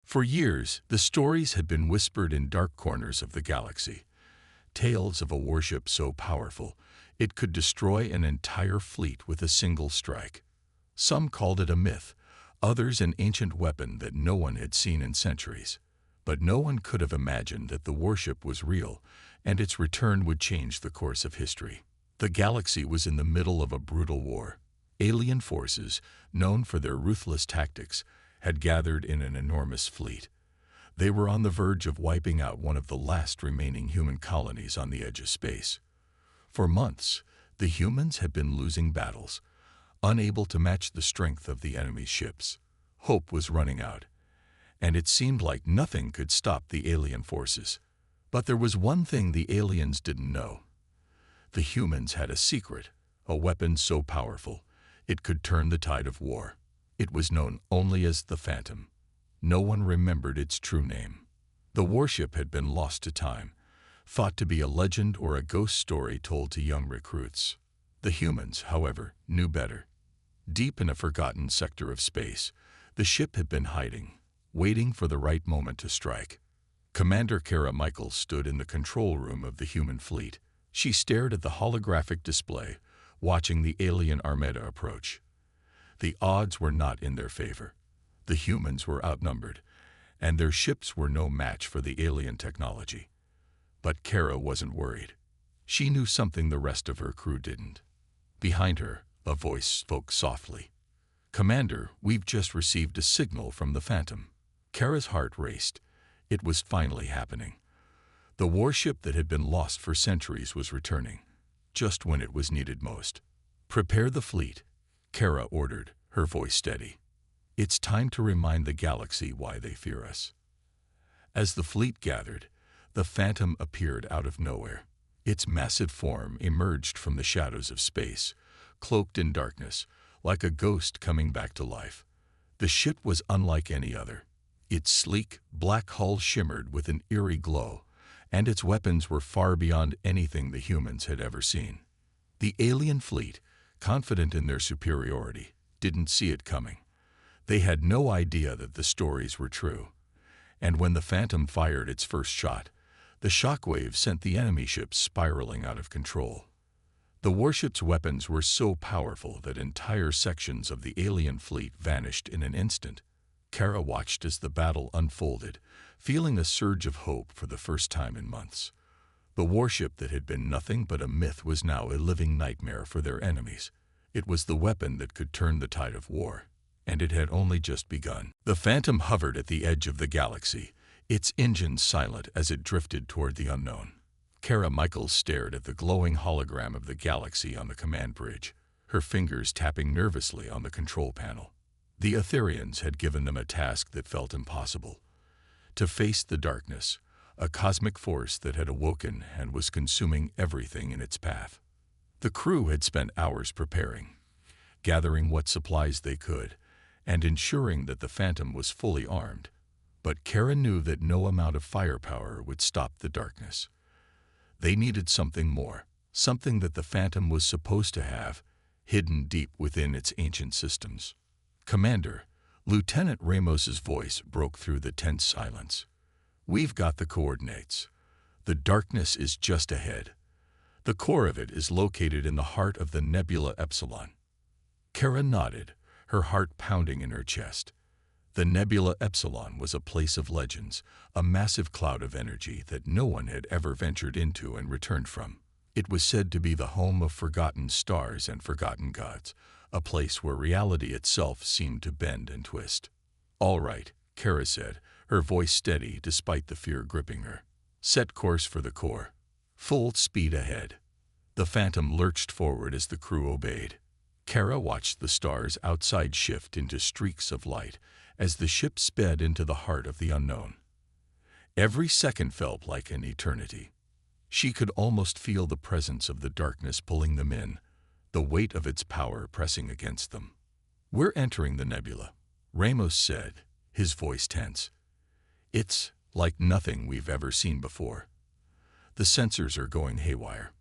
For years, the stories had been whispered in dark corners of the galaxy. Tales of a warship so powerful, it could destroy an entire fleet with a single strike. Some called it a myth, others an ancient weapon that no one had seen in centuries. But no one could have imagined that the warship was real, and its return would change the course of history. The galaxy was in the middle of a brutal war. Alien forces, known for their ruthless tactics, had gathered in an enormous fleet. They were on the verge of wiping out one of the last remaining human colonies on the edge of space. For months, the humans had been losing battles, unable to match the strength of the enemy's ships. Hope was running out, and it seemed like nothing could stop the alien forces. But there was one thing the aliens didn't know. The humans had a secret, a weapon so powerful, it could turn the tide of war. It was known only as the Phantom. No one remembered its true name. The warship had been lost to time, thought to be a legend or a ghost story told to young recruits. The humans, however, knew better. Deep in a forgotten sector of space, the ship had been hiding, waiting for the right moment to strike. Commander Kara Michaels stood in the control room of the human fleet. She stared at the holographic display, watching the alien Armada approach. The odds were not in their favor. The humans were outnumbered, and their ships were no match for the alien technology. But Kara wasn't worried. She knew something the rest of her crew didn't. Behind her, a voice spoke softly. "Commander, we've just received a signal from the Phantom." Kara's heart raced. It was finally happening. The warship that had been lost for centuries was returning, just when it was needed most. "Prepare the fleet," Kara ordered, her voice steady. "It's time to remind the galaxy why they fear us." As the fleet gathered, the Phantom appeared out of nowhere. Its massive form emerged from the shadows of space, cloaked in darkness, like a ghost coming back to life. The ship was unlike any other. Its sleek, black hull shimmered with an eerie glow, and its weapons were far beyond anything the humans had ever seen. The alien fleet, confident in their superiority, didn't see it coming. They had no idea that the stories were true. And when the Phantom fired its first shot, the shockwave sent the enemy ship spiraling out of control. The warship's weapons were so powerful that entire sections of the alien fleet vanished in an instant. Kara watched as the battle unfolded, feeling a surge of hope for the first time in months. The warship that had been nothing but a myth was now a living nightmare for their enemies. It was the weapon that could turn the tide of war, and it had only just begun. The Phantom hovered at the edge of the galaxy, its engines silent as it drifted toward the unknown. Kara Michaels stared at the glowing hologram of the galaxy on the command bridge, her fingers tapping nervously on the control panel. The Etherians had given them a task that felt impossible: to face the darkness, a cosmic force that had awoken and was consuming everything in its path. The crew had spent hours preparing, gathering what supplies they could, and ensuring that the Phantom was fully armed. But Kara knew that no amount of firepower would stop the darkness. They needed something more, something that the Phantom was supposed to have, hidden deep within its ancient systems. "Commander," Lieutenant Ramos's voice broke through the tense silence. "We've got the coordinates. The darkness is just ahead. The core of it is located in the heart of the nebula Epsilon." Kara nodded, her heart pounding in her chest. The nebula Epsilon was a place of legends, a massive cloud of energy that no one had ever ventured into and returned from. It was said to be the home of forgotten stars and forgotten gods, a place where reality itself seemed to bend and twist. "All right," Kara said, her voice steady despite the fear gripping her. "Set course for the core. Full speed ahead." The Phantom lurched forward as the crew obeyed. Kara watched the stars outside shift into streaks of light as the ship sped into the heart of the unknown. Every second felt like an eternity. She could almost feel the presence of the darkness pulling them in, the weight of its power pressing against them. "We're entering the nebula," Ramos said, his voice tense. "It's like nothing we've ever seen before. The sensors are going haywire."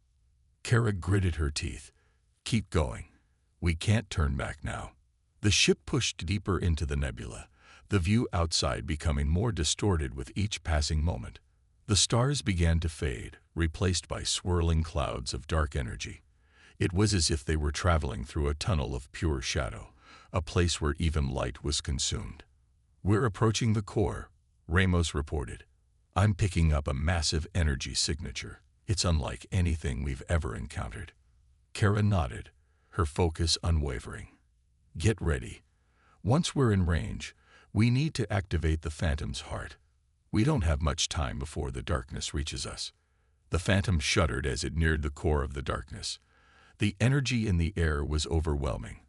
Kara gritted her teeth. "Keep going. We can't turn back now." The ship pushed deeper into the nebula, the view outside becoming more distorted with each passing moment. The stars began to fade, replaced by swirling clouds of dark energy. It was as if they were traveling through a tunnel of pure shadow, a place where even light was consumed. "We're approaching the core," Ramos reported. "I'm picking up a massive energy signature. It's unlike anything we've ever encountered." Kara nodded, her focus unwavering. "Get ready. Once we're in range, we need to activate the Phantom's heart. We don't have much time before the darkness reaches us." The Phantom shuddered as it neared the core of the darkness. The energy in the air was overwhelming,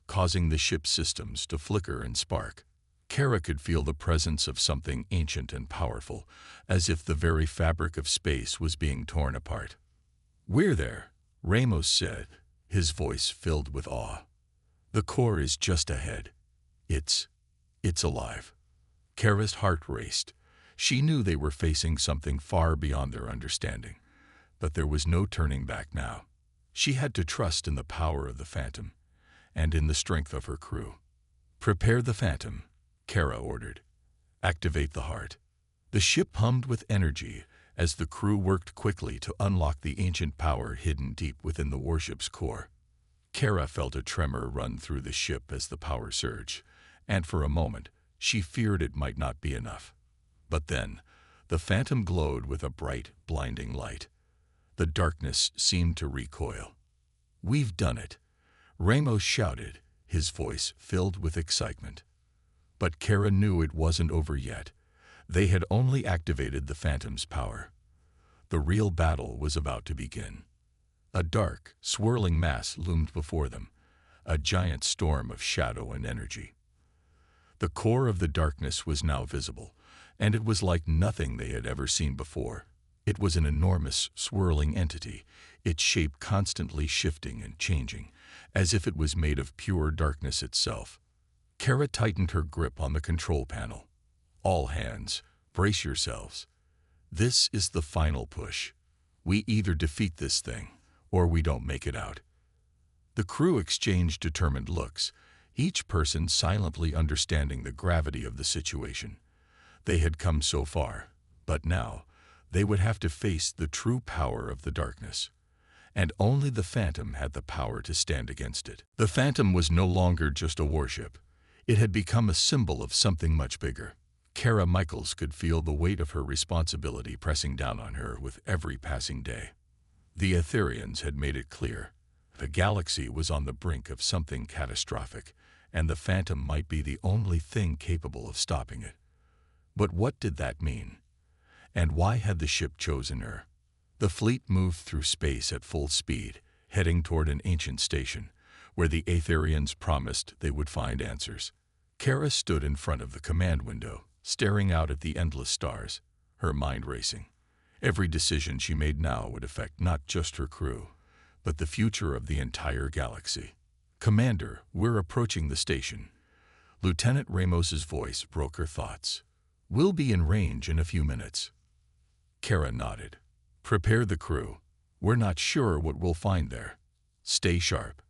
causing the ship's systems to flicker and spark. Kara could feel the presence of something ancient and powerful, as if the very fabric of space was being torn apart. "We're there," Ramos said, his voice filled with awe. "The core is just ahead. It's alive." Kara's heart raced. She knew they were facing something far beyond their understanding, but there was no turning back now. She had to trust in the power of the Phantom and in the strength of her crew. "Prepare the Phantom," Kara ordered. "Activate the heart." The ship hummed with energy as the crew worked quickly to unlock the ancient power hidden deep within the warship's core. Kara felt a tremor run through the ship as the power surged, and for a moment she feared it might not be enough. But then, the Phantom glowed with a bright, blinding light. The darkness seemed to recoil. "We've done it," Ramos shouted, his voice filled with excitement. But Kara knew it wasn't over yet. They had only activated the Phantom's power. The real battle was about to begin. A dark, swirling mass loomed before them, a giant storm of shadow and energy. The core of the darkness was now visible, and it was like nothing they had ever seen before. It was an enormous, swirling entity, its shape constantly shifting and changing, as if it was made of pure darkness itself. Kara tightened her grip on the control panel. "All hands, brace yourselves. This is the final push. We either defeat this thing, or we don't make it out." The crew exchanged determined looks, each person silently understanding the gravity of the situation. They had come so far, but now they would have to face the true power of the darkness. And only the Phantom had the power to stand against it. The Phantom was no longer just a warship. It had become a symbol of something much bigger. Kara Michaels could feel the weight of her responsibility pressing down on her with every passing day. The Aetherians had made it clear. The galaxy was on the brink of something catastrophic, and the Phantom might be the only thing capable of stopping it. But what did that mean? And why had the ship chosen her? The fleet moved through space at full speed, heading toward an ancient station, where the Aetherians promised they would find answers. Kara stood in front of the command window, staring out at the endless stars, her mind racing. Every decision she made now would affect not just her crew, but the future of the entire galaxy. "Commander, we're approaching the station." Lieutenant Ramos's voice broke her thoughts. "We'll be in range in a few minutes." Kara nodded. "Prepare the crew. We're not sure what we'll find there. Stay sharp."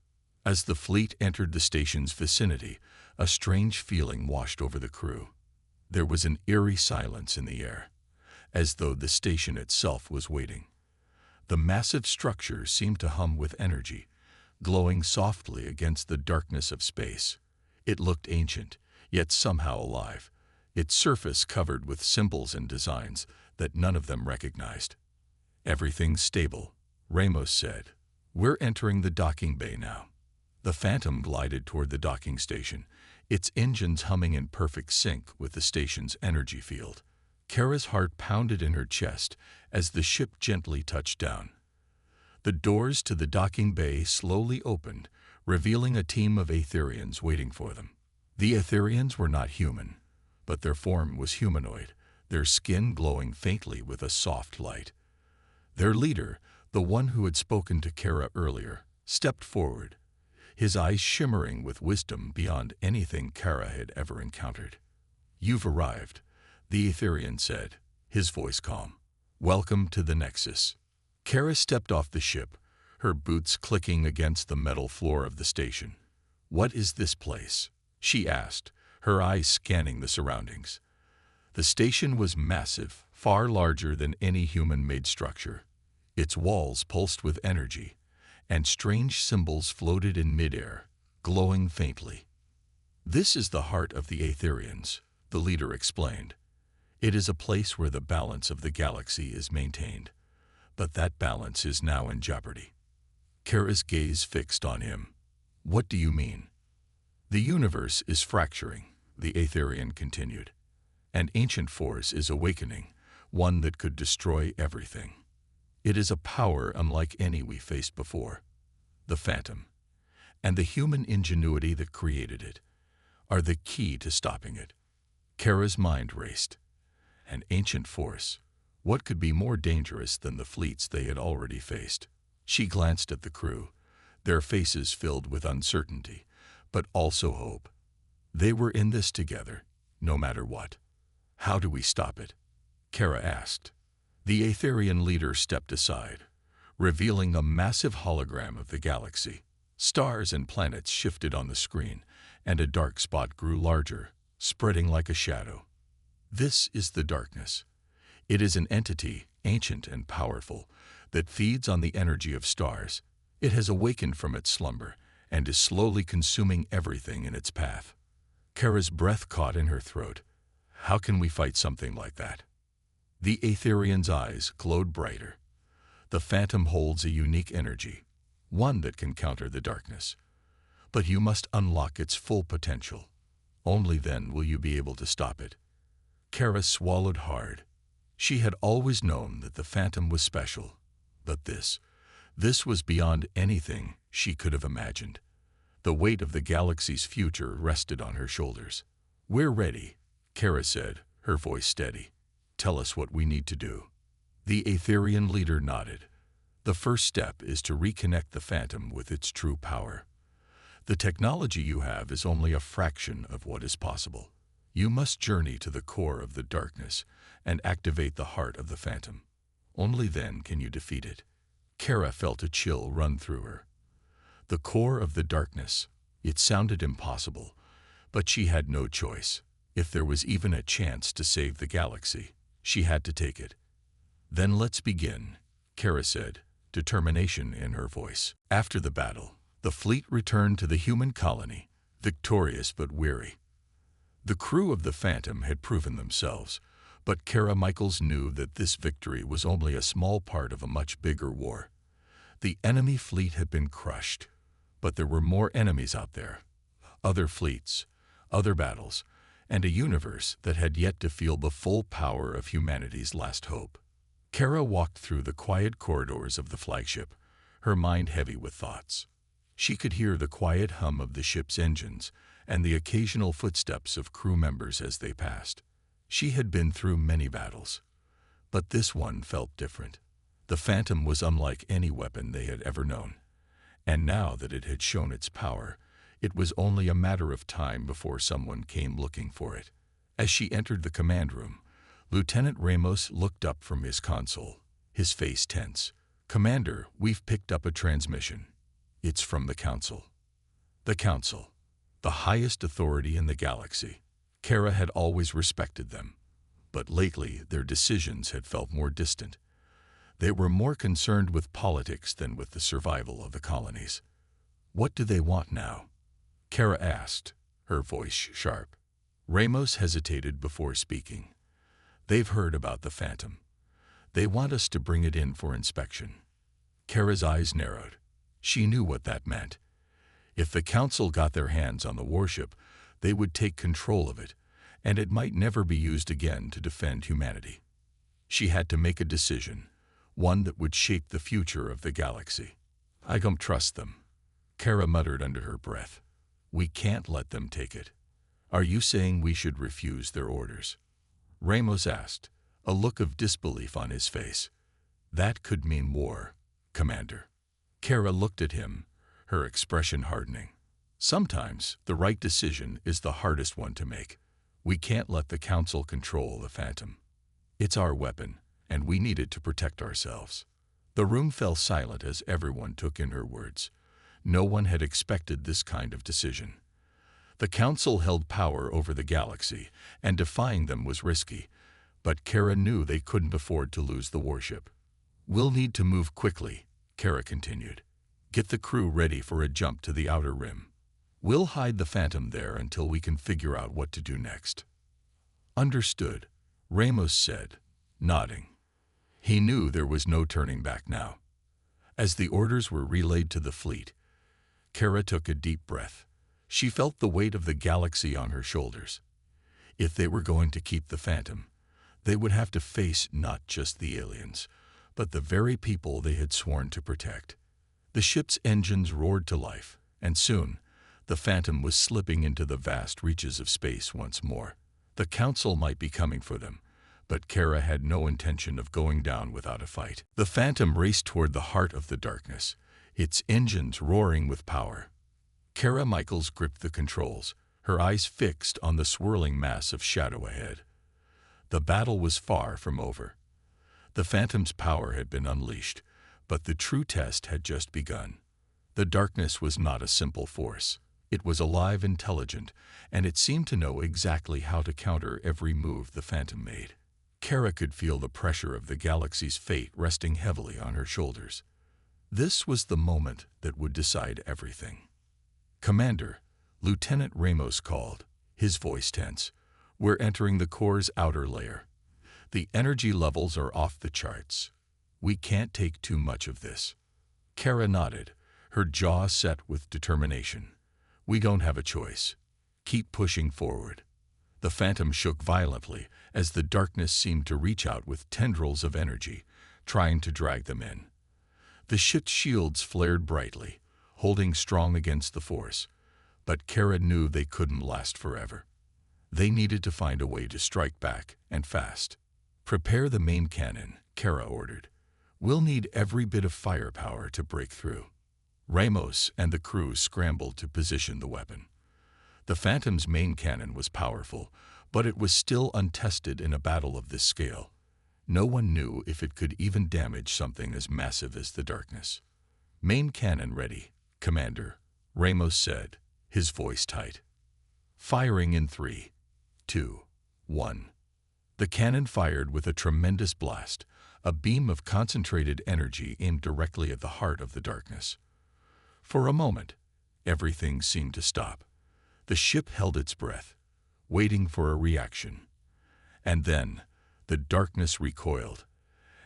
As the fleet entered the station's vicinity, a strange feeling washed over the crew. There was an eerie silence in the air, as though the station itself was waiting. The massive structure seemed to hum with energy, glowing softly against the darkness of space. It looked ancient, yet somehow alive, its surface covered with symbols and designs that none of them recognized. "Everything's stable," Ramos said. "We're entering the docking bay now." The Phantom glided toward the docking station, its engines humming in perfect sync with the station's energy field. Kara's heart pounded in her chest as the ship gently touched down. The doors to the docking bay slowly opened, revealing a team of Aetherians waiting for them. The Aetherians were not human, but their form was humanoid, their skin glowing faintly with a soft light. Their leader, the one who had spoken to Kara earlier, stepped forward, his eyes shimmering with wisdom beyond anything Kara had ever encountered. "You've arrived," the Aetherian said, his voice calm. "Welcome to the Nexus." Kara stepped off the ship, her boots clicking against the metal floor of the station. "What is this place?" she asked, her eyes scanning the surroundings. The station was massive, far larger than any human-made structure. Its walls pulsed with energy, and strange symbols floated in midair, glowing faintly. "This is the heart of the Aetherians," the leader explained. "It is a place where the balance of the galaxy is maintained. But that balance is now in jeopardy." Kara's gaze fixed on him. "What do you mean?" "The universe is fracturing," the Aetherian continued. "An ancient force is awakening, one that could destroy everything. It is a power unlike any we faced before. The Phantom, and the human ingenuity that created it, are the key to stopping it." Kara's mind raced. An ancient force. What could be more dangerous than the fleets they had already faced? She glanced at the crew, their faces filled with uncertainty, but also hope. They were in this together, no matter what. "How do we stop it?" Kara asked. The Aetherian leader stepped aside, revealing a massive hologram of the galaxy. Stars and planets shifted on the screen, and a dark spot grew larger, spreading like a shadow. "This is the darkness. It is an entity, ancient and powerful, that feeds on the energy of stars. It has awakened from its slumber and is slowly consuming everything in its path." Kara's breath caught in her throat. "How can we fight something like that?" The Aetherian's eyes glowed brighter. "The Phantom holds a unique energy, one that can counter the darkness. But you must unlock its full potential. Only then will you be able to stop it." Kara swallowed hard. She had always known that the Phantom was special, but this was beyond anything she could have imagined. The weight of the galaxy's future rested on her shoulders. "We're ready," Kara said, her voice steady. "Tell us what we need to do." The Aetherian leader nodded. "The first step is to reconnect the Phantom with its true power. The technology you have is only a fraction of what is possible. You must journey to the core of the darkness and activate the heart of the Phantom. Only then can you defeat it." Kara felt a chill run through her. The core of the darkness. It sounded impossible, but she had no choice. If there was even a chance to save the galaxy, she had to take it. "Then let's begin," Kara said, determination in her voice. After the battle, the fleet returned to the human colony, victorious but weary. The crew of the Phantom had proven themselves, but Kara Michaels knew that this victory was only a small part of a much bigger war. The enemy fleet had been crushed, but there were more enemies out there. Other fleets, other battles, and a universe that had yet to feel the full power of humanity's last hope. Kara walked through the quiet corridors of the flagship, her mind heavy with thoughts. She could hear the quiet hum of the ship's engines and the occasional footsteps of crew members as they passed. She had been through many battles, but this one felt different. The Phantom was unlike any weapon they had ever known, and now that it had shown its power, it was only a matter of time before someone came looking for it. As she entered the command room, Lieutenant Ramos looked up from his console, his face tense. "Commander, we've picked up a transmission. It's from the Council." The Council, the highest authority in the galaxy. Kara had always respected them, but lately their decisions had felt more distant. They were more concerned with politics than with the survival of the colonies. "What do they want now?" Kara asked, her voice sharp. Ramos hesitated before speaking. "They've heard about the Phantom. They want us to bring it in for inspection." Kara's eyes narrowed. She knew what that meant. If the Council got their hands on the warship, they would take control of it, and it might never be used again to defend humanity. She had to make a decision, one that would shape the future of the galaxy. "I don't trust them," Kara muttered under her breath. "We can't let them take it." "Are you saying we should refuse their orders?" Ramos asked, a look of disbelief on his face. "That could mean war, Commander." Kara looked at him, her expression hardening. "Sometimes the right decision is the hardest one to make. We can't let the Council control the Phantom. It's our weapon, and we need it to protect ourselves." The room fell silent as everyone took in her words. No one had expected this kind of decision. The Council held power over the galaxy, and defying them was risky, but Kara knew they couldn't afford to lose the warship. "We'll need to move quickly," Kara continued. "Get the crew ready for a jump to the outer rim. We'll hide the Phantom there until we can figure out what to do next." "Understood," Ramos said, nodding. He knew there was no turning back now. As the orders were relayed to the fleet, Kara took a deep breath. She felt the weight of the galaxy on her shoulders. If they were going to keep the Phantom, they would have to face not just the aliens, but the very people they had sworn to protect. The ship's engines roared to life, and soon, the Phantom was slipping into the vast reaches of space once more. The Council might be coming for them, but Kara had no intention of going down without a fight. The Phantom raced toward the heart of the darkness, its engines roaring with power. Kara Michaels gripped the controls, her eyes fixed on the swirling mass of shadow ahead. The battle was far from over. The Phantom's power had been unleashed, but the true test had just begun. The darkness was not a simple force. It was alive, intelligent, and it seemed to know exactly how to counter every move the Phantom made. Kara could feel the pressure of the galaxy's fate resting heavily on her shoulders. This was the moment that would decide everything. "Commander," Lieutenant Ramos called, his voice tense. "We're entering the core's outer layer. The energy levels are off the charts. We can't take too much of this." Kara nodded, her jaw set with determination. "We don't have a choice. Keep pushing forward." The Phantom shook violently as the darkness seemed to reach out with tendrils of energy, trying to drag them in. The ship's shields flared brightly, holding strong against the force, but Kara knew they couldn't last forever. They needed to find a way to strike back, and fast. "Prepare the main cannon," Kara ordered. "We'll need every bit of firepower to break through." Ramos and the crew scrambled to position the weapon. The Phantom's main cannon was powerful, but it was still untested in a battle of this scale. No one knew if it could even damage something as massive as the darkness. "Main cannon ready, Commander," Ramos said, his voice tight. "Firing in 3, 2, 1. The cannon fired with a tremendous blast, a beam of concentrated energy aimed directly at the heart of the darkness. For a moment, everything seemed to stop. The ship held its breath, waiting for a reaction. And then, the darkness recoiled,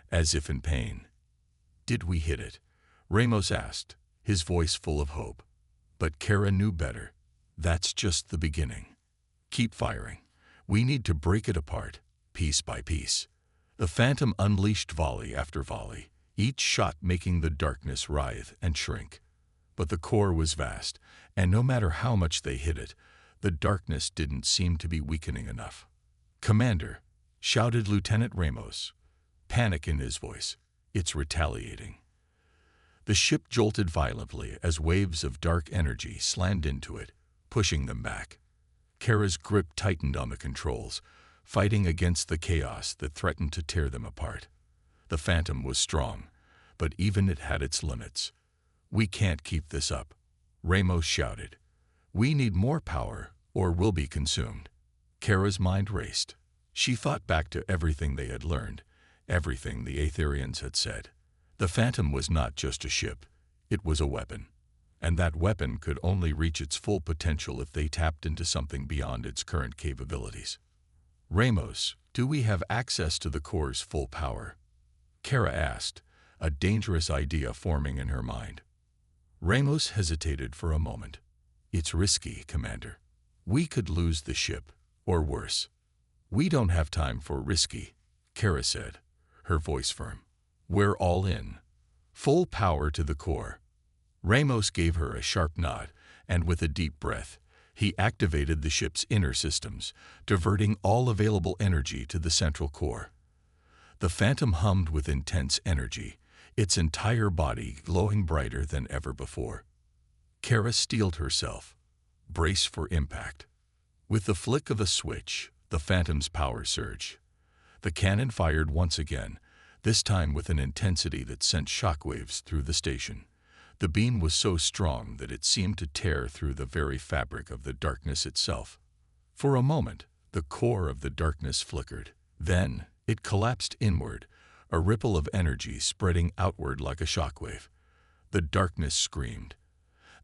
as if in pain. "Did we hit it?" Ramos asked, his voice full of hope. But Kara knew better. "That's just the beginning. Keep firing. We need to break it apart, piece by piece." The Phantom unleashed volley after volley, each shot making the darkness writhe and shrink. But the core was vast, and no matter how much they hit it, the darkness didn't seem to be weakening enough. "Commander," shouted Lieutenant Ramos, panic in his voice. "It's retaliating." The ship jolted violently as waves of dark energy slammed into it, pushing them back. Kara's grip tightened on the controls, fighting against the chaos that threatened to tear them apart. The Phantom was strong, but even it had its limits. "We can't keep this up," Ramos shouted. "We need more power, or we'll be consumed." Kara's mind raced. She thought back to everything they had learned, everything the Aetherians had said. The Phantom was not just a ship, it was a weapon. And that weapon could only reach its full potential if they tapped into something beyond its current capabilities. "Ramos, do we have access to the core's full power?" Kara asked, a dangerous idea forming in her mind. Ramos hesitated for a moment. "It's risky, Commander. We could lose the ship, or worse." "We don't have time for risky," Kara said, her voice firm. "We're all in. Full power to the core." Ramos gave her a sharp nod, and with a deep breath, he activated the ship's inner systems, diverting all available energy to the central core. The Phantom hummed with intense energy, its entire body glowing brighter than ever before. Kara steeled herself, brace for impact. With the flick of a switch, the Phantom's power surged. The cannon fired once again, this time with an intensity that sent shockwaves through the station. The beam was so strong that it seemed to tear through the very fabric of the darkness itself. For a moment, the core of the darkness flickered. Then, it collapsed inward, a ripple of energy spreading outward like a shockwave. The darkness screamed,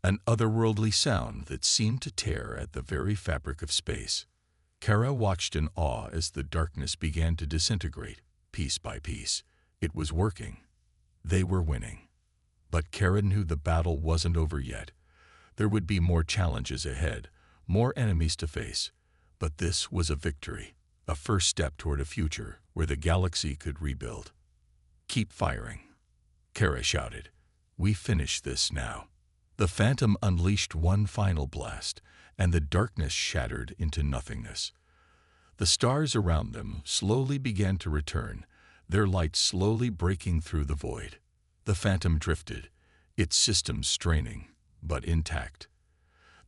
an otherworldly sound that seemed to tear at the very fabric of space. Kara watched in awe as the darkness began to disintegrate, piece by piece. It was working. They were winning. But Kara knew the battle wasn't over yet. There would be more challenges ahead, more enemies to face. But this was a victory, a first step toward a future where the galaxy could rebuild. "Keep firing," Kara shouted. "We finish this now." The Phantom unleashed one final blast, and the darkness shattered into nothingness. The stars around them slowly began to return, their light slowly breaking through the void. The Phantom drifted, its systems straining, but intact.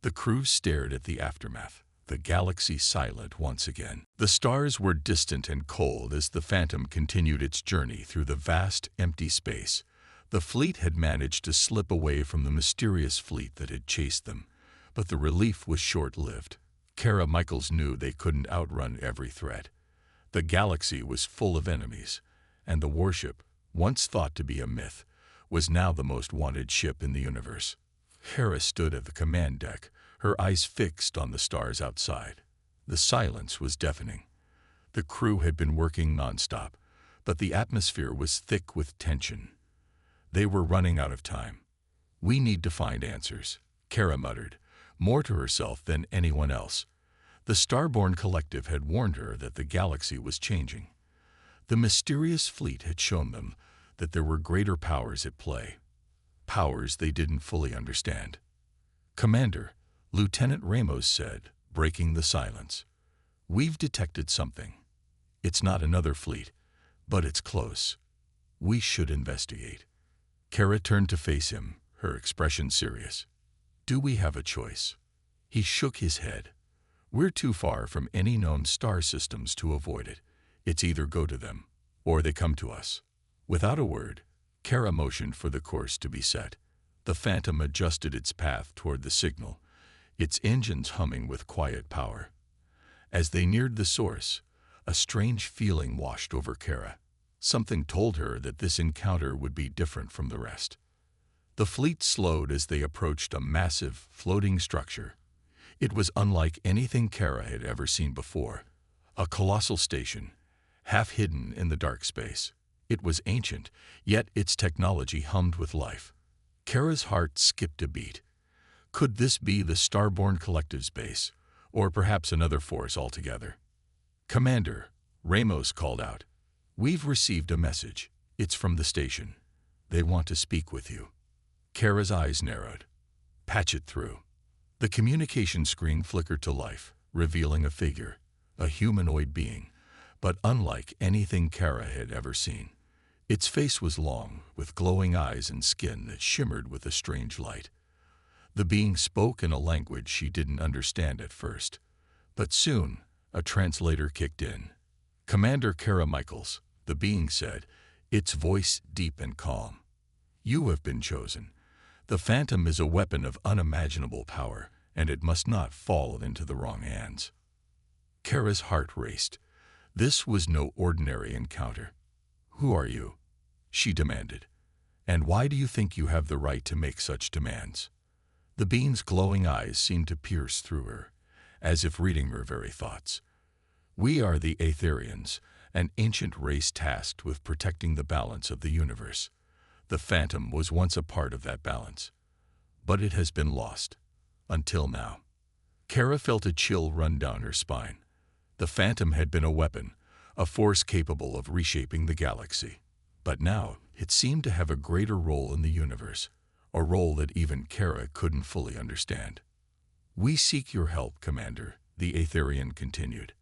The crew stared at the aftermath, the galaxy silent once again. The stars were distant and cold as the Phantom continued its journey through the vast, empty space. The fleet had managed to slip away from the mysterious fleet that had chased them, but the relief was short-lived. Kara Michaels knew they couldn't outrun every threat. The galaxy was full of enemies, and the Warship, once thought to be a myth, was now the most wanted ship in the universe. Kara stood at the command deck, her eyes fixed on the stars outside. The silence was deafening. The crew had been working nonstop, but the atmosphere was thick with tension. They were running out of time. "We need to find answers," Kara muttered, more to herself than anyone else. The Starborn Collective had warned her that the galaxy was changing. The mysterious fleet had shown them that there were greater powers at play, powers they didn't fully understand. "Commander," Lieutenant Ramos said, breaking the silence, "we've detected something. It's not another fleet, but it's close. We should investigate." Kara turned to face him, her expression serious. "Do we have a choice?" He shook his head. "We're too far from any known star systems to avoid it. It's either go to them, or they come to us." Without a word, Kara motioned for the course to be set. The Phantom adjusted its path toward the signal, its engines humming with quiet power. As they neared the source, a strange feeling washed over Kara. Something told her that this encounter would be different from the rest. The fleet slowed as they approached a massive, floating structure. It was unlike anything Kara had ever seen before. A colossal station, half hidden in the dark space. It was ancient, yet its technology hummed with life. Kara's heart skipped a beat. Could this be the Starborn Collective's base, or perhaps another force altogether? "Commander," Ramos called out, "we've received a message. It's from the station. They want to speak with you." Kara's eyes narrowed. "Patch it through." The communication screen flickered to life, revealing a figure, a humanoid being, but unlike anything Kara had ever seen. Its face was long, with glowing eyes and skin that shimmered with a strange light. The being spoke in a language she didn't understand at first, but soon a translator kicked in. "Commander Kara Michaels," the being said, its voice deep and calm. "You have been chosen. The Phantom is a weapon of unimaginable power, and it must not fall into the wrong hands." Kara's heart raced. This was no ordinary encounter. "Who are you?" she demanded. "And why do you think you have the right to make such demands?" The being's glowing eyes seemed to pierce through her, as if reading her very thoughts. "We are the Aetherians, an ancient race tasked with protecting the balance of the universe. The Phantom was once a part of that balance, but it has been lost. Until now." Kara felt a chill run down her spine. The Phantom had been a weapon, a force capable of reshaping the galaxy. But now it seemed to have a greater role in the universe, a role that even Kara couldn't fully understand. "We seek your help, Commander," the Aetherian continued.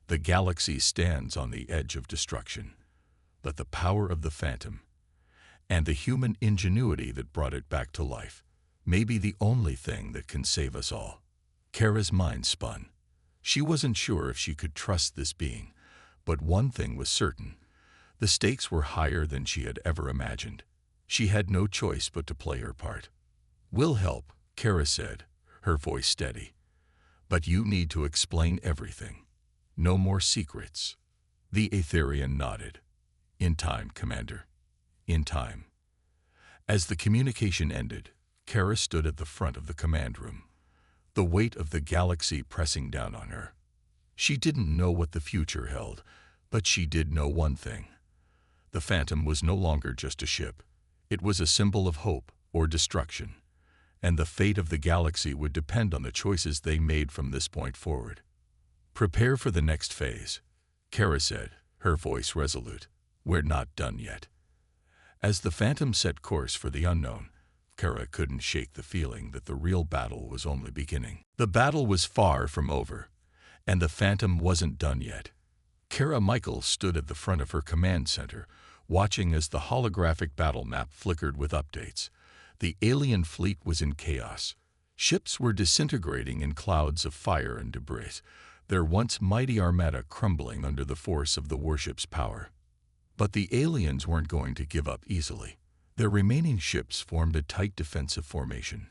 "The galaxy stands on the edge of destruction, but the power of the Phantom, and the human ingenuity that brought it back to life, may be the only thing that can save us all." Kara's mind spun. She wasn't sure if she could trust this being, but one thing was certain. The stakes were higher than she had ever imagined. She had no choice but to play her part. "We'll help," Kara said, her voice steady. "But you need to explain everything. No more secrets." The Aetherian nodded. "In time, Commander. In time." As the communication ended, Kara stood at the front of the command room, the weight of the galaxy pressing down on her. She didn't know what the future held, but she did know one thing. The Phantom was no longer just a ship. It was a symbol of hope or destruction, and the fate of the galaxy would depend on the choices they made from this point forward. "Prepare for the next phase," Kara said, her voice resolute. "We're not done yet." As the Phantom set course for the unknown, Kara couldn't shake the feeling that the real battle was only beginning. The battle was far from over, and the Phantom wasn't done yet. Kara Michael stood at the front of her command center, watching as the holographic battle map flickered with updates. The alien fleet was in chaos. Ships were disintegrating in clouds of fire and debris, their once mighty Armada crumbling under the force of the warship's power. But the aliens weren't going to give up easily. Their remaining ships formed a tight defensive formation,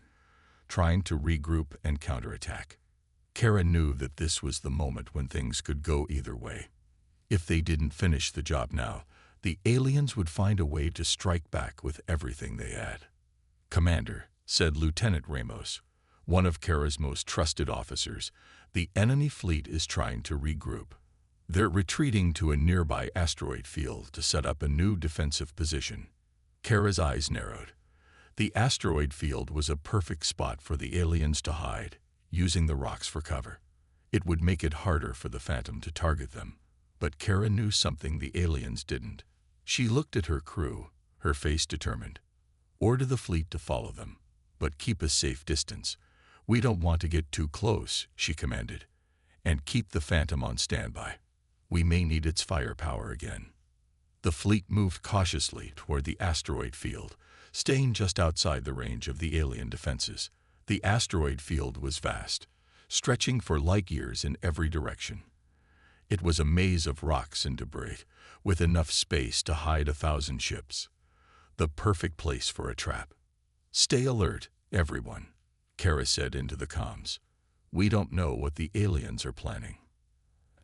trying to regroup and counterattack. Kara knew that this was the moment when things could go either way. If they didn't finish the job now, the aliens would find a way to strike back with everything they had. "Commander," said Lieutenant Ramos, one of Kara's most trusted officers, "the enemy fleet is trying to regroup. They're retreating to a nearby asteroid field to set up a new defensive position." Kara's eyes narrowed. The asteroid field was a perfect spot for the aliens to hide, using the rocks for cover. It would make it harder for the Phantom to target them. But Kara knew something the aliens didn't. She looked at her crew, her face determined. "Order the fleet to follow them, but keep a safe distance. We don't want to get too close," she commanded. "And keep the Phantom on standby. We may need its firepower again." The fleet moved cautiously toward the asteroid field, staying just outside the range of the alien defenses. The asteroid field was vast, stretching for light years in every direction. It was a maze of rocks and debris, with enough space to hide 1,000 ships. The perfect place for a trap. "Stay alert, everyone," Kara said into the comms. "We don't know what the aliens are planning."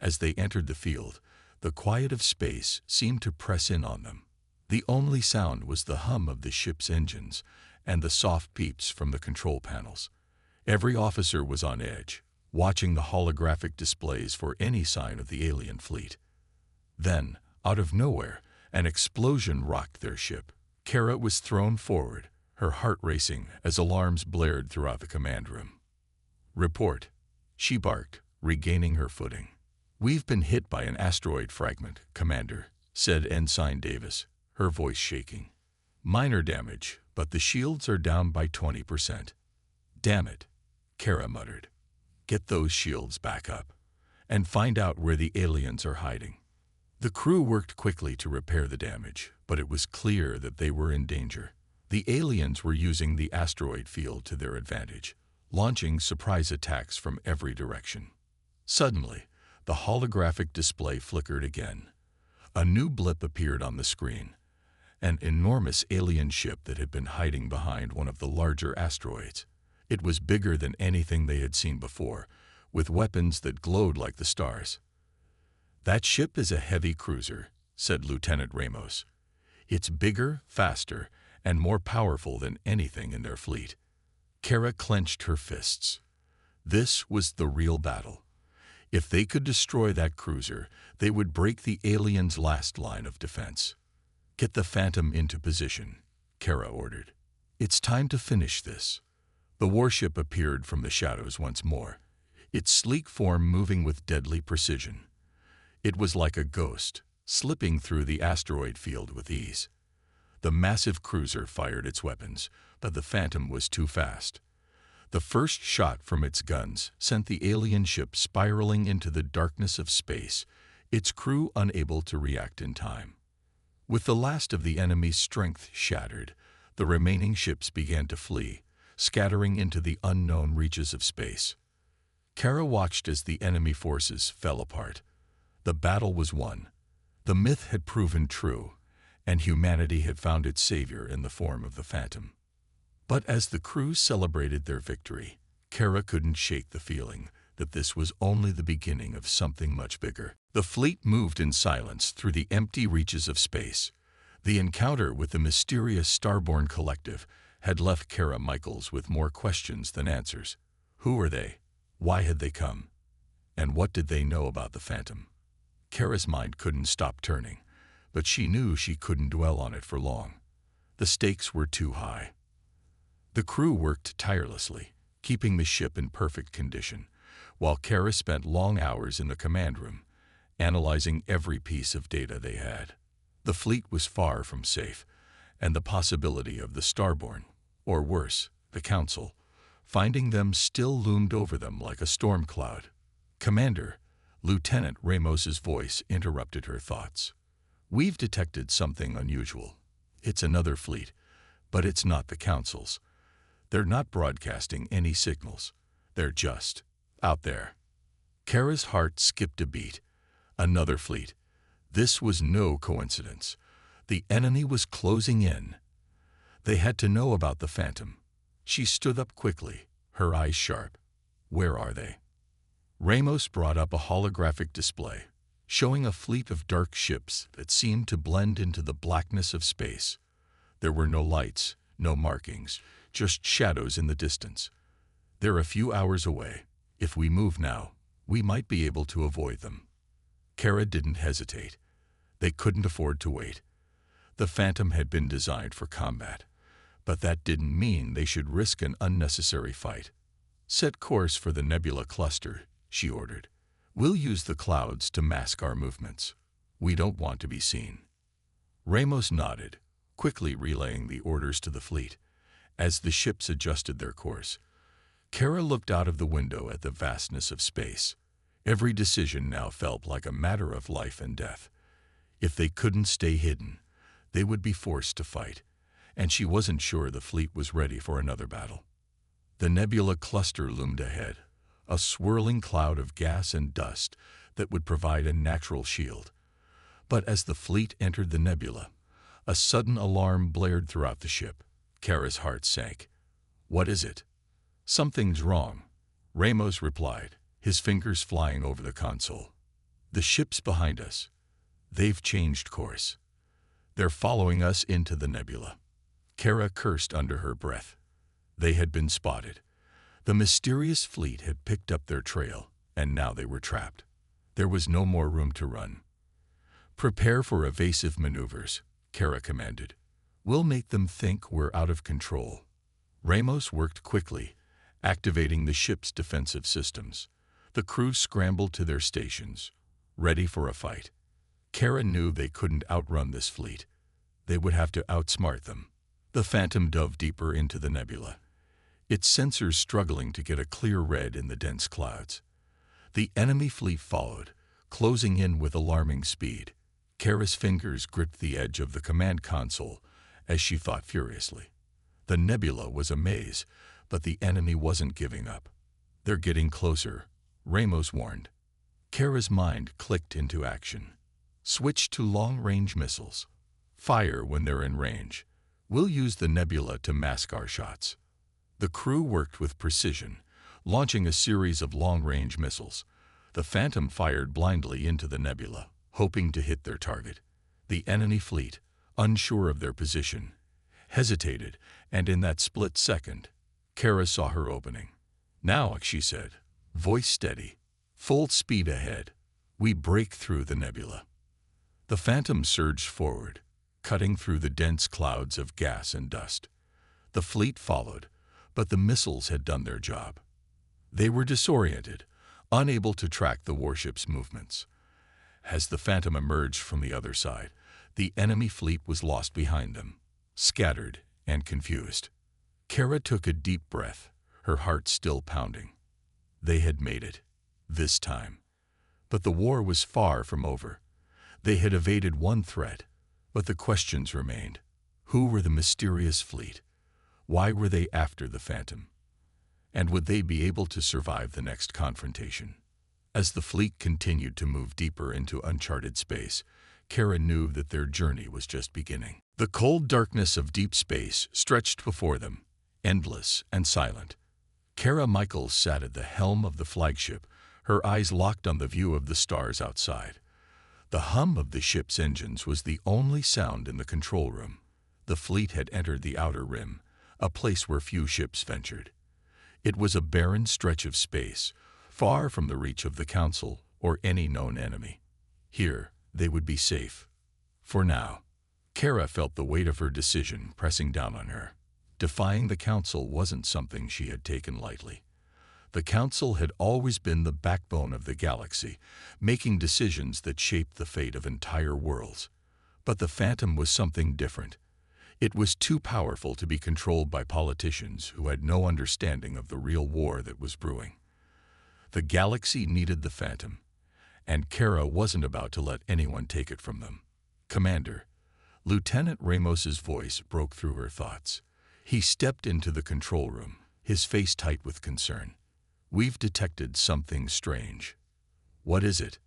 As they entered the field, the quiet of space seemed to press in on them. The only sound was the hum of the ship's engines and the soft peeps from the control panels. Every officer was on edge, watching the holographic displays for any sign of the alien fleet. Then, out of nowhere, an explosion rocked their ship. Kara was thrown forward, her heart racing as alarms blared throughout the command room. "Report," she barked, regaining her footing. "We've been hit by an asteroid fragment, Commander," said Ensign Davis, her voice shaking. "Minor damage, but the shields are down by 20%. "Damn it," Kara muttered. "Get those shields back up, and find out where the aliens are hiding." The crew worked quickly to repair the damage, but it was clear that they were in danger. The aliens were using the asteroid field to their advantage, launching surprise attacks from every direction. Suddenly, the holographic display flickered again. A new blip appeared on the screen, an enormous alien ship that had been hiding behind one of the larger asteroids. It was bigger than anything they had seen before, with weapons that glowed like the stars. "That ship is a heavy cruiser," said Lieutenant Ramos. "It's bigger, faster, and more powerful than anything in their fleet." Kara clenched her fists. This was the real battle. If they could destroy that cruiser, they would break the aliens' last line of defense. "Get the Phantom into position," Kara ordered. "It's time to finish this." The warship appeared from the shadows once more, its sleek form moving with deadly precision. It was like a ghost, slipping through the asteroid field with ease. The massive cruiser fired its weapons, but the Phantom was too fast. The first shot from its guns sent the alien ship spiraling into the darkness of space, its crew unable to react in time. With the last of the enemy's strength shattered, the remaining ships began to flee, scattering into the unknown reaches of space. Kara watched as the enemy forces fell apart. The battle was won. The myth had proven true, and humanity had found its savior in the form of the Phantom. But as the crew celebrated their victory, Kara couldn't shake the feeling that this was only the beginning of something much bigger. The fleet moved in silence through the empty reaches of space. The encounter with the mysterious Starborn collective had left Kara Michaels with more questions than answers. Who were they? Why had they come? And what did they know about the Phantom? Kara's mind couldn't stop turning, but she knew she couldn't dwell on it for long. The stakes were too high. The crew worked tirelessly, keeping the ship in perfect condition, while Kara spent long hours in the command room, analyzing every piece of data they had. The fleet was far from safe, and the possibility of the Starborn, or worse, the Council, finding them still loomed over them like a storm cloud. "Commander," Lieutenant Ramos's voice interrupted her thoughts. "We've detected something unusual. It's another fleet, but it's not the Council's. They're not broadcasting any signals. They're just out there." Kara's heart skipped a beat. Another fleet. This was no coincidence. The enemy was closing in. They had to know about the Phantom. She stood up quickly, her eyes sharp. "Where are they?" Ramos brought up a holographic display, showing a fleet of dark ships that seemed to blend into the blackness of space. There were no lights, no markings, just shadows in the distance. "They're a few hours away. If we move now, we might be able to avoid them." Kara didn't hesitate. They couldn't afford to wait. The Phantom had been designed for combat, but that didn't mean they should risk an unnecessary fight. "Set course for the nebula cluster," she ordered. "We'll use the clouds to mask our movements. We don't want to be seen." Ramos nodded, quickly relaying the orders to the fleet. As the ships adjusted their course, Kara looked out of the window at the vastness of space. Every decision now felt like a matter of life and death. If they couldn't stay hidden, they would be forced to fight, and she wasn't sure the fleet was ready for another battle. The nebula cluster loomed ahead, a swirling cloud of gas and dust that would provide a natural shield. But as the fleet entered the nebula, a sudden alarm blared throughout the ship. Kara's heart sank. "What is it?" "Something's wrong," Ramos replied, his fingers flying over the console. "The ship's behind us. They've changed course. They're following us into the nebula." Kara cursed under her breath. They had been spotted. The mysterious fleet had picked up their trail, and now they were trapped. There was no more room to run. "Prepare for evasive maneuvers," Kara commanded. "We'll make them think we're out of control." Ramos worked quickly, activating the ship's defensive systems. The crew scrambled to their stations, ready for a fight. Kara knew they couldn't outrun this fleet. They would have to outsmart them. The Phantom dove deeper into the nebula, its sensors struggling to get a clear read in the dense clouds. The enemy fleet followed, closing in with alarming speed. Kara's fingers gripped the edge of the command console as she thought furiously. The nebula was a maze, but the enemy wasn't giving up. "They're getting closer," Ramos warned. Kara's mind clicked into action. "Switch to long-range missiles. Fire when they're in range. We'll use the nebula to mask our shots." The crew worked with precision, launching a series of long-range missiles. The Phantom fired blindly into the nebula, hoping to hit their target. The enemy fleet, unsure of their position, hesitated, and in that split second, Kara saw her opening. "Now," she said, voice steady, "full speed ahead. We break through the nebula." The Phantom surged forward, cutting through the dense clouds of gas and dust. The fleet followed, but the missiles had done their job. They were disoriented, unable to track the warship's movements. As the Phantom emerged from the other side, the enemy fleet was lost behind them, scattered and confused. Kara took a deep breath, her heart still pounding. They had made it, this time. But the war was far from over. They had evaded one threat, but the questions remained. Who were the mysterious fleet? Why were they after the Phantom? And would they be able to survive the next confrontation? As the fleet continued to move deeper into uncharted space, Kara knew that their journey was just beginning. The cold darkness of deep space stretched before them, endless and silent. Kara Michaels sat at the helm of the flagship, her eyes locked on the view of the stars outside. The hum of the ship's engines was the only sound in the control room. The fleet had entered the outer rim, a place where few ships ventured. It was a barren stretch of space, far from the reach of the Council or any known enemy. Here, they would be safe. For now. Kara felt the weight of her decision pressing down on her. Defying the Council wasn't something she had taken lightly. The Council had always been the backbone of the galaxy, making decisions that shaped the fate of entire worlds. But the Phantom was something different. It was too powerful to be controlled by politicians who had no understanding of the real war that was brewing. The galaxy needed the Phantom, and Kara wasn't about to let anyone take it from them. "Commander," Lieutenant Ramos's voice broke through her thoughts. He stepped into the control room, his face tight with concern. "We've detected something strange." "What is it?"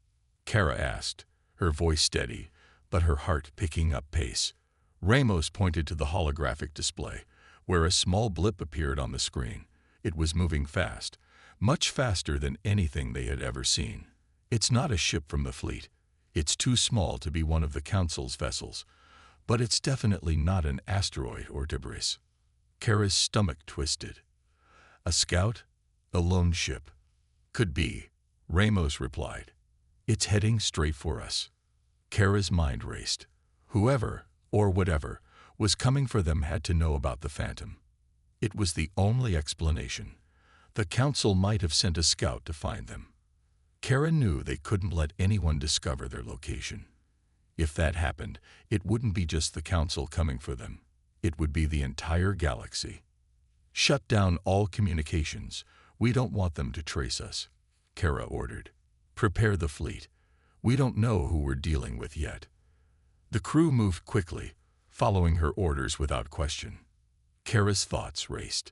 Kara asked, her voice steady, but her heart picking up pace. Ramos pointed to the holographic display, where a small blip appeared on the screen. It was moving fast, much faster than anything they had ever seen. "It's not a ship from the fleet. It's too small to be one of the Council's vessels, but it's definitely not an asteroid or debris." Kara's stomach twisted. "A scout? A lone ship?" "Could be," Ramos replied. "It's heading straight for us." Kara's mind raced. Whoever, or whatever, was coming for them had to know about the Phantom. It was the only explanation. The Council might have sent a scout to find them. Kara knew they couldn't let anyone discover their location. If that happened, it wouldn't be just the Council coming for them. It would be the entire galaxy. "Shut down all communications. We don't want them to trace us," Kara ordered. "Prepare the fleet. We don't know who we're dealing with yet." The crew moved quickly, following her orders without question. Kara's thoughts raced.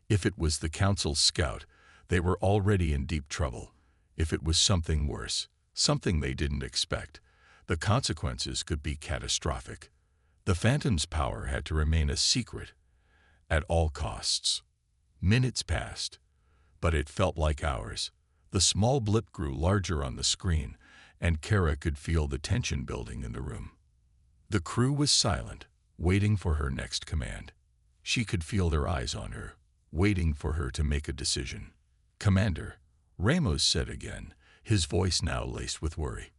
If it was the Council's scout, they were already in deep trouble. If it was something worse, something they didn't expect, the consequences could be catastrophic. The Phantom's power had to remain a secret at all costs. Minutes passed, but it felt like hours. The small blip grew larger on the screen, and Kara could feel the tension building in the room. The crew was silent, waiting for her next command. She could feel their eyes on her, waiting for her to make a decision. "Commander," Ramos said again, his voice now laced with worry.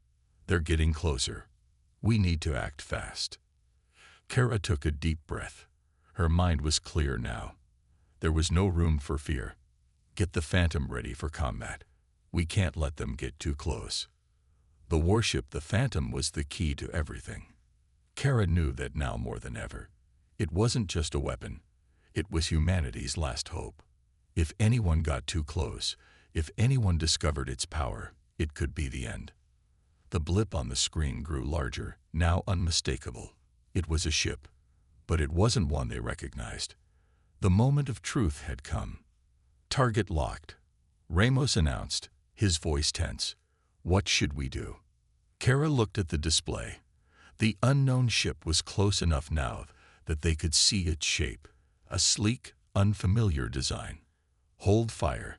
"They're getting closer. We need to act fast." Kara took a deep breath. Her mind was clear now. There was no room for fear. Get the Phantom ready for combat. We can't let them get too close. The warship, the Phantom, was the key to everything. Kara knew that now more than ever. It wasn't just a weapon. It was humanity's last hope. If anyone got too close, if anyone discovered its power, it could be the end. The blip on the screen grew larger, now unmistakable. It was a ship, but it wasn't one they recognized. The moment of truth had come. "Target locked," Ramos announced, his voice tense. "What should we do?" Kara looked at the display. The unknown ship was close enough now that they could see its shape, a sleek, unfamiliar design. "Hold fire.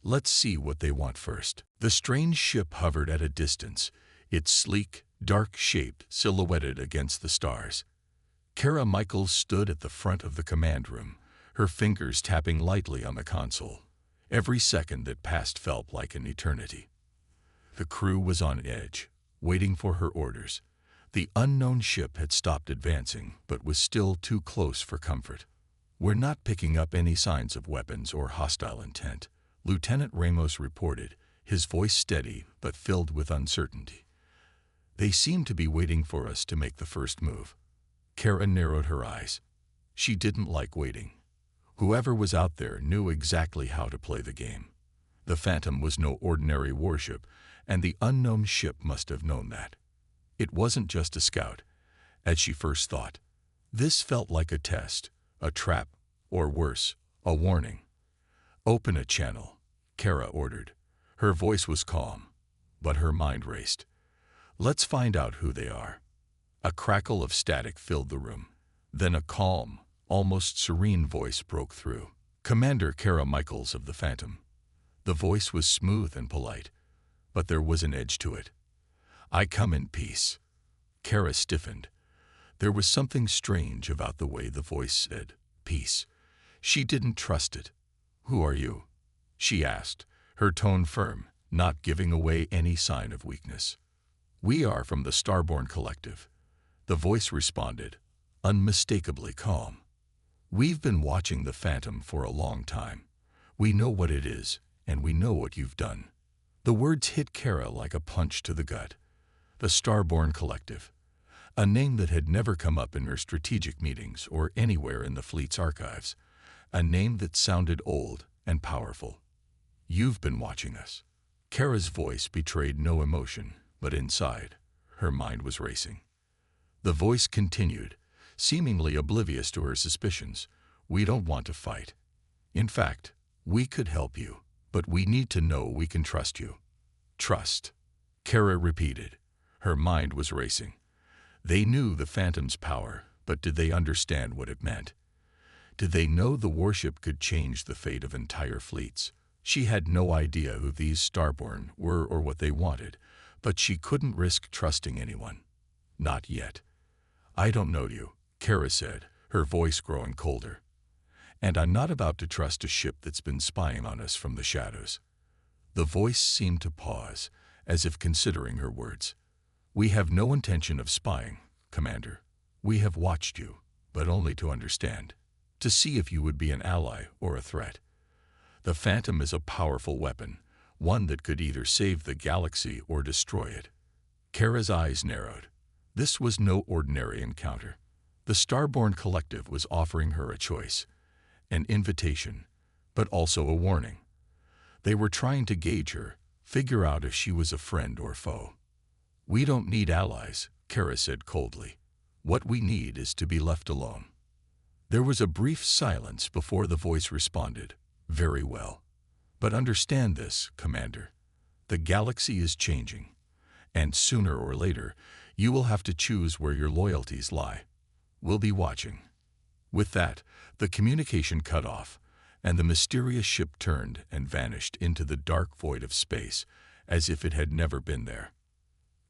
Let's see what they want first." The strange ship hovered at a distance, its sleek, dark shape silhouetted against the stars. Kara Michaels stood at the front of the command room, her fingers tapping lightly on the console. Every second that passed felt like an eternity. The crew was on edge, waiting for her orders. The unknown ship had stopped advancing, but was still too close for comfort. "We're not picking up any signs of weapons or hostile intent," Lieutenant Ramos reported, his voice steady but filled with uncertainty. "They seem to be waiting for us to make the first move." Kara narrowed her eyes. She didn't like waiting. Whoever was out there knew exactly how to play the game. The Phantom was no ordinary warship, and the unknown ship must have known that. It wasn't just a scout, as she first thought. This felt like a test, a trap, or worse, a warning. "Open a channel," Kara ordered. Her voice was calm, but her mind raced. Let's find out who they are. A crackle of static filled the room. Then a calm, almost serene voice broke through. Commander Kara Michaels of the Phantom. The voice was smooth and polite, but there was an edge to it. I come in peace. Kara stiffened. There was something strange about the way the voice said, peace. She didn't trust it. Who are you? She asked, her tone firm, not giving away any sign of weakness. We are from the Starborn Collective. The voice responded, unmistakably calm. We've been watching the Phantom for a long time. We know what it is, and we know what you've done. The words hit Kara like a punch to the gut. The Starborn Collective. A name that had never come up in her strategic meetings or anywhere in the fleet's archives. A name that sounded old and powerful. You've been watching us. Kara's voice betrayed no emotion, but inside, her mind was racing. The voice continued, seemingly oblivious to her suspicions. We don't want to fight. In fact, we could help you, but we need to know we can trust you. Trust. Kara repeated. Her mind was racing. They knew the Phantom's power, but did they understand what it meant? Did they know the warship could change the fate of entire fleets? She had no idea who these Starborn were or what they wanted, but she couldn't risk trusting anyone. Not yet. I don't know you, Kara said, her voice growing colder. And I'm not about to trust a ship that's been spying on us from the shadows. The voice seemed to pause, as if considering her words. We have no intention of spying, Commander. We have watched you, but only to understand, to see if you would be an ally or a threat. The Phantom is a powerful weapon, one that could either save the galaxy or destroy it. Kara's eyes narrowed. This was no ordinary encounter. The Starborn Collective was offering her a choice, an invitation, but also a warning. They were trying to gauge her, figure out if she was a friend or foe. We don't need allies, Kara said coldly. What we need is to be left alone. There was a brief silence before the voice responded. Very well. But understand this, Commander. The galaxy is changing, and sooner or later, you will have to choose where your loyalties lie. We'll be watching. With that, the communication cut off, and the mysterious ship turned and vanished into the dark void of space, as if it had never been there.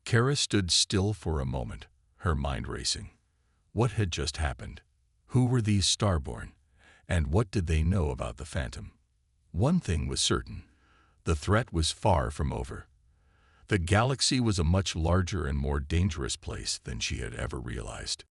Kara stood still for a moment, her mind racing. What had just happened? Who were these Starborn? And what did they know about the Phantom? One thing was certain. The threat was far from over. The galaxy was a much larger and more dangerous place than she had ever realized.